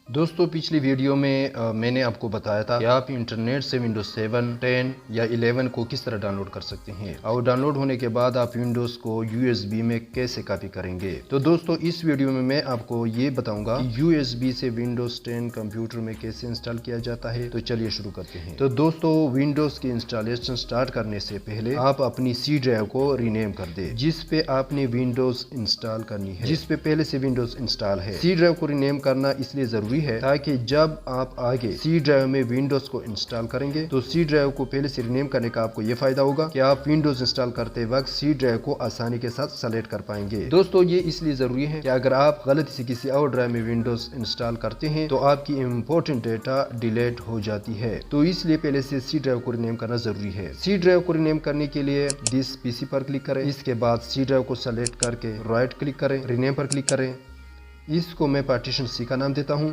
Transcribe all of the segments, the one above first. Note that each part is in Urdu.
دوستو پچھلی ویڈیو میں میں نے آپ کو بتایا تھا کہ آپ انٹرنیٹ سے ونڈوز 7, 10 یا 11 کو کس طرح ڈاؤن لوڈ کر سکتے ہیں اور ڈاؤن لوڈ ہونے کے بعد آپ ونڈوز کو USB میں کیسے کاپی کریں گے۔ تو دوستو اس ویڈیو میں آپ کو یہ بتاؤں گا کہ USB سے ونڈوز 10 کمپیوٹر میں کیسے انسٹال کیا جاتا ہے۔ تو چلیے شروع کرتے ہیں۔ تو دوستو ونڈوز کی انسٹالیشن سٹارٹ کرنے سے پہلے آپ اپنی سی ڈرائیو کو رینیم کر دیں جس پہ آپ نے ونڈوز انسٹال کرنی ہے، جس پہ پہلے سے ونڈوز انسٹال ہے۔ سی ڈرائیو کو رینیم کرنا اس لیے ضروری ہے تاکہ جب آپ آگے سی ڈرائیو میں ونڈوز کو انسٹال کریں گے تو سی ڈرائیو کو پہلے سے رینیم کرنے کا آپ کو یہ فائدہ ہوگا کہ آپ ونڈوز انسٹال کرتے وقت سی ڈرائیو کو آسانی کے ساتھ سلیکٹ کر پائیں گے۔ دوستو یہ اس لیے ضروری ہے کہ اگر آپ غلطی سے کسی اور ڈرائیو میں ونڈوز انسٹال کرتے ہیں تو آپ کی امپورٹنٹ ڈیٹا ڈیلیٹ ہو جاتی ہے، تو اس لیے پہلے سے سی ڈرائیو کو رینیم کرنا ضروری ہے۔ سی ڈرائیو کو رینیم کرنے کے لیے دس پی سی پر کلک کریں، اس کے بعد سی ڈرائیو کو سلیکٹ کر کے رائٹ کلک کریں، رینیم پر کلک کریں۔ اس کو میں پارٹیشن سی کا نام دیتا ہوں۔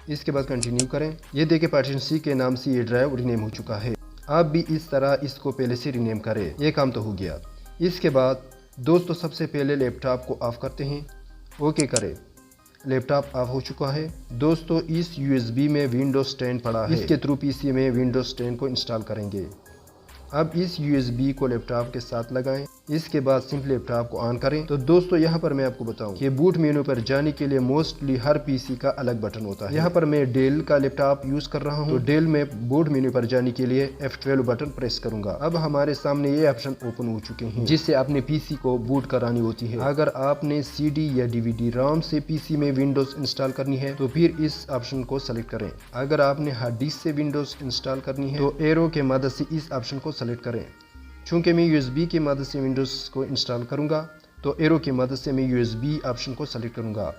اس کے بعد کنٹینیو کریں۔ یہ دیکھیں پارٹیشن سی کے نام سے یہ ڈرائیو رینیم ہو چکا ہے۔ آپ بھی اس طرح اس کو پہلے سے رینیم کریں۔ یہ کام تو ہو گیا۔ اس کے بعد دوستو سب سے پہلے لیپ ٹاپ کو آف کرتے ہیں، اوکے کریں۔ لیپ ٹاپ آف ہو چکا ہے۔ دوستو اس USB میں ونڈوز 10 پڑا ہے، اس کے تھرو PC میں ونڈوز 10 کو انسٹال کریں گے۔ اب اس USB کو لیپ ٹاپ کے ساتھ لگائیں، اس کے بعد سمپل لیپ ٹاپ کو آن کریں۔ تو دوستو یہاں پر میں آپ کو بتاؤں کہ بوٹ مینو پر جانے کے لیے موسٹلی ہر PC کا الگ بٹن ہوتا ہے۔ یہاں پر میں ڈیل کا لیپ ٹاپ یوز کر رہا ہوں، تو ڈیل میں بوٹ مینو پر جانے کے لیے F12 بٹن پریس کروں گا۔ اب ہمارے سامنے یہ آپشن اوپن ہو چکے ہیں جس سے اپنے PC کو بوٹ کرانی ہوتی ہے۔ اگر آپ نے CD یا DVD رام سے PC میں ونڈوز انسٹال کرنی ہے تو پھر اس آپشن کو سلیکٹ کریں۔ اگر آپ نے ہارڈ ڈسک سے ونڈوز انسٹال کرنی ہے تو ایرو کے مدد سے اس آپشن کو سلیکٹ کریں۔ چونکہ میں USB کی مدد سے ونڈوز کو انسٹال کروں گا تو ایرو کی مدد سے میں USB آپشن کو سلیکٹ کروں گا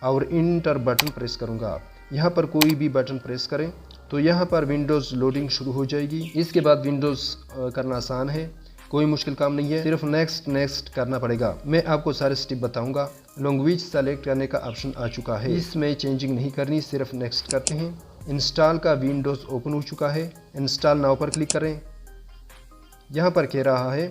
اور انٹر بٹن پریس کروں گا۔ یہاں پر کوئی بھی بٹن پریس کریں تو یہاں پر ونڈوز لوڈنگ شروع ہو جائے گی۔ اس کے بعد ونڈوز کرنا آسان ہے، کوئی مشکل کام نہیں ہے، صرف نیکسٹ کرنا پڑے گا۔ میں آپ کو سارے سٹیپ بتاؤں گا۔ لینگویج سلیکٹ کرنے کا آپشن آ چکا ہے، اس میں چینجنگ نہیں کرنی، صرف نیکسٹ کرتے ہیں۔ انسٹال کا ونڈوز اوپن ہو چکا ہے، انسٹال ناؤ پر کلک کریں۔ یہاں پر کہہ رہا ہے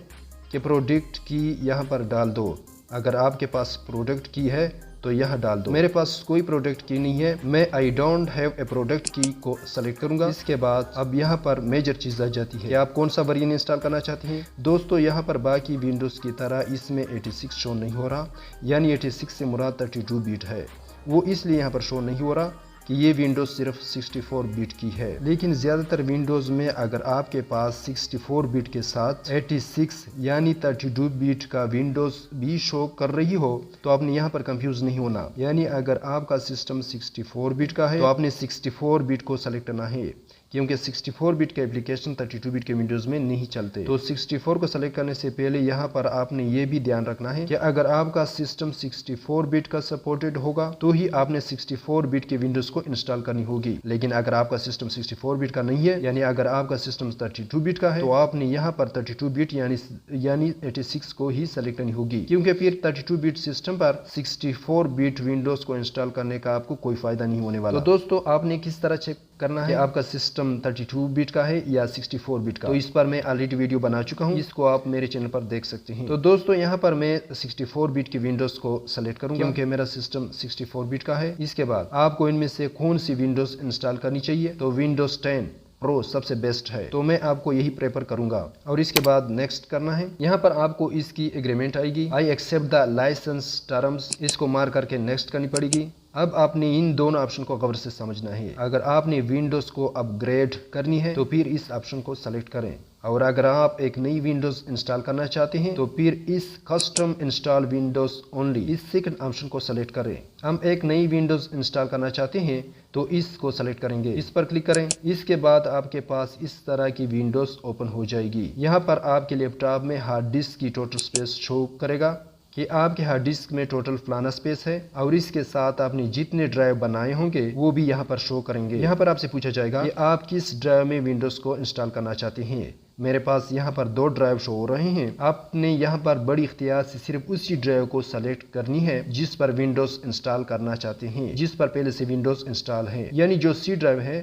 کہ پروڈکٹ کی یہاں پر ڈال دو۔ اگر آپ کے پاس پروڈکٹ کی ہے تو یہاں ڈال دو۔ میرے پاس کوئی پروڈکٹ کی نہیں ہے، میں I don't have a product کی کو سلیکٹ کروں گا۔ اس کے بعد اب یہاں پر میجر چیز آ جاتی ہے کہ آپ کون سا ورژن انسٹال کرنا چاہتے ہیں۔ دوستو یہاں پر باقی ونڈوز کی طرح اس میں 86 شو نہیں ہو رہا، یعنی 86 سے مراد 32 بیٹ ہے، وہ اس لیے یہاں پر شو نہیں ہو رہا کہ یہ ونڈوز صرف 64 بیٹ کی ہے۔ لیکن زیادہ تر ونڈوز میں اگر آپ کے پاس 64 بیٹ کے ساتھ 86 یعنی 32 بیٹ کا ونڈوز بھی شو کر رہی ہو تو آپ نے یہاں پر کنفیوز نہیں ہونا۔ یعنی اگر آپ کا سسٹم 64 بیٹ کا ہے تو آپ نے 64 بیٹ کو سلیکٹ کرنا ہے، کیونکہ 64 بیٹ کے اپلیکیشن 32 بیٹ کے ونڈوز میں نہیں چلتے۔ تو 64 کو سلیکٹ کرنے سے پہلے یہاں پر آپ نے یہ بھی دھیان رکھنا ہے کہ اگر آپ کا سسٹم 64 بیٹ کا سپورٹڈ ہوگا تو ہی آپ نے 64 بیٹ کے ونڈوز کو انسٹال کرنی ہوگی۔ لیکن اگر آپ کا سسٹم 64 بیٹ کا نہیں ہے، یعنی اگر آپ کا سسٹم 32 بیٹ کا ہے تو آپ نے یہاں پر 32 بیٹ یعنی 86 کو ہی سلیکٹ کرنی ہوگی، کیونکہ پھر 32 بیٹ سسٹم پر 64 بیٹ ونڈوز کو انسٹال کرنے کا آپ کو کوئی فائدہ نہیں ہونے والا۔ تو دوستو آپ نے کس طرح چیک کرنا ہے کہ آپ کا سسٹم 32 بیٹ کا ہے یا 64 بیٹ کا؟ تو اس پر میں آلریڈی ویڈیو بنا چکا ہوں، اس کو آپ میرے چینل پر دیکھ سکتے ہیں۔ تو دوستو یہاں پر میں 64 بیٹ کی ونڈوز کو سلیکٹ کروں گا کیونکہ میرا سسٹم 64 بیٹ کا ہے۔ اس کے بعد آپ کو ان میں سے کون سی ونڈوز انسٹال کرنی چاہیے؟ تو ونڈوز 10 پرو سب سے بیسٹ ہے، تو میں آپ کو یہی پریفر کروں گا اور اس کے بعد نیکسٹ کرنا ہے۔ یہاں پر آپ کو اس کی ایگریمنٹ آئے گی، I accept the license terms، اس کو مار کر کے نیکسٹ کرنی پڑے گی۔ اب آپ نے ان دونوں آپشن کو غور سے سمجھنا ہے۔ اگر آپ نے ونڈوز کو اپ گریڈ کرنی ہے تو پھر اس آپشن کو سلیکٹ کریں، اور اگر آپ ایک نئی ونڈوز انسٹال کرنا چاہتے ہیں تو پھر اس کسٹم انسٹال ونڈوز اونلی اس سیکنڈ آپشن کو سلیکٹ کریں۔ ہم ایک نئی ونڈوز انسٹال کرنا چاہتے ہیں تو اس کو سلیکٹ کریں گے، اس پر کلک کریں۔ اس کے بعد آپ کے پاس اس طرح کی ونڈوز اوپن ہو جائے گی۔ یہاں پر آپ کے لیپ ٹاپ میں ہارڈ ڈسک کی ٹوٹل اسپیس شو کرے گا کہ آپ کے ہارڈ ڈسک میں ٹوٹل فلانا اسپیس ہے، اور اس کے ساتھ آپ نے جتنے ڈرائیو بنائے ہوں گے وہ بھی یہاں پر شو کریں گے۔ یہاں پر آپ سے پوچھا جائے گا کہ آپ کس ڈرائیو میں ونڈوز کو انسٹال کرنا چاہتے ہیں۔ میرے پاس یہاں پر 2 ڈرائیو شو ہو رہے ہیں۔ آپ نے یہاں پر بڑی اختیار سے صرف اسی ڈرائیو کو سلیکٹ کرنی ہے جس پر ونڈوز انسٹال کرنا چاہتے ہیں، جس پر پہلے سے ونڈوز انسٹال ہے، یعنی جو سی ڈرائیو ہے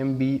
MB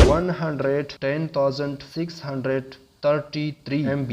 110,633 MB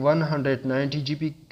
190 GB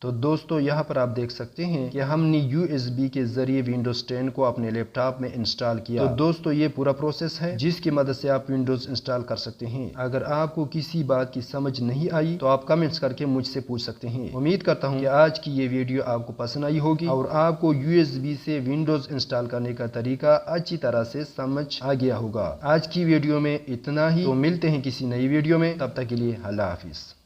تو دوستو یہاں پر آپ دیکھ سکتے ہیں کہ ہم نے USB کے ذریعے ونڈوز 10 کو اپنے لیپ ٹاپ میں انسٹال کیا۔ تو دوستو یہ پورا پروسیس ہے جس کی مدد سے آپ ونڈوز انسٹال کر سکتے ہیں۔ اگر آپ کو کسی بات کی سمجھ نہیں آئی تو آپ کمنٹس کر کے مجھ سے پوچھ سکتے ہیں۔ امید کرتا ہوں کہ آج کی یہ ویڈیو آپ کو پسند آئی ہوگی اور آپ کو USB سے ونڈوز انسٹال کرنے کا طریقہ اچھی طرح سے سمجھ آ گیا ہوگا۔ آج کی ویڈیو میں اتنا ہی، تو ملتے ہیں کسی نئی ویڈیو میں، تب تک کے لیے اللہ حافظ۔